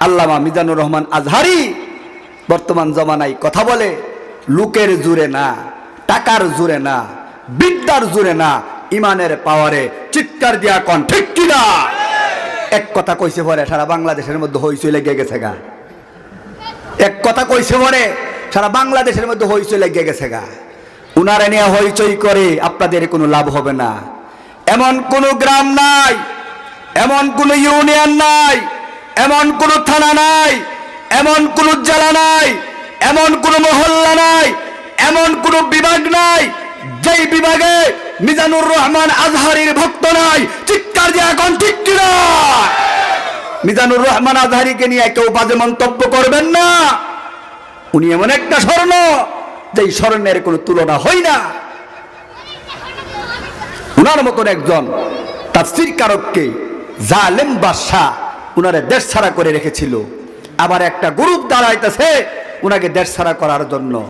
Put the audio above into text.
আল্লামা মিজানুর রহমান আজহারি বর্তমান জমানায় কথা বলে লোকের জোরে না, টাকার জোরে না, বিদ্যার জোরে না, ইমানের পাওয়ারে। চিৎকার দিয়া কোন ঠিক কিনা? এক কথা কইছে পরে সারা বাংলাদেশের মধ্যে হইচই লেগে গেছে গা। এক কথা কইছে পরে সারা বাংলাদেশের মধ্যে হইচই লেগে গেছে গা। উনারে নিয়ে হইচই করে আপনাদের কোনো লাভ হবে না। এমন কোনো গ্রাম নাই, এমন কোনো ইউনিয়ন নাই, এমন কোনো থানা নাই, এমন কোনো জেলা নাই, এমন কোনো মহল্লা নাই, এমন কোনো বিভাগ নাই যেই বিভাগে মিজানুর রহমান আজহারির ভক্ত নাই। চিৎকার দিয়ে এখন ঠিক কিনা? মিজানুর রহমান আজহারিকে নিয়ে কেউ বাজে মন্তব্য করবেন না। উনি এমন একটা স্বর্ণ, যেই স্বর্ণের কোনো তুলনা হয় না। উনার মতন একজন তাফসীর কারককে জালেম বাদশাহ উনারে দেশ ছাড়া করে রেখেছিল, আবার একটা গ্রুপ দাঁড়াইতেছে উনাকে দেশ ছাড়া করার জন্য।